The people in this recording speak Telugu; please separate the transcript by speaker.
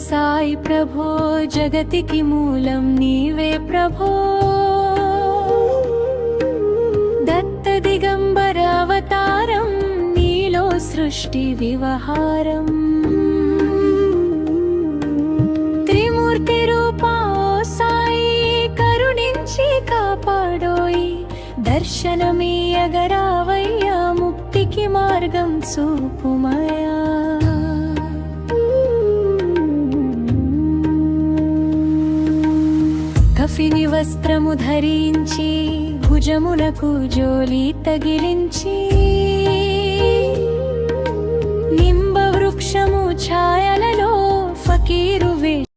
Speaker 1: సాయి ప్రభో జగతికి మూలం నీవే ప్రభో దత్త దిగంబర అవతారం నీలో సృష్టి వివహారం త్రిమూర్తి రూపా సాయి కరుణించి కాపాడోయి దర్శనమీయగరావయ్యా ముక్తికి మార్గం చూపుమయా కఫిని వస్త్రము ధరించి భుజమునకు జోలి తగిలించి నింబ వృక్షము ఛాయలలో ఫకీరు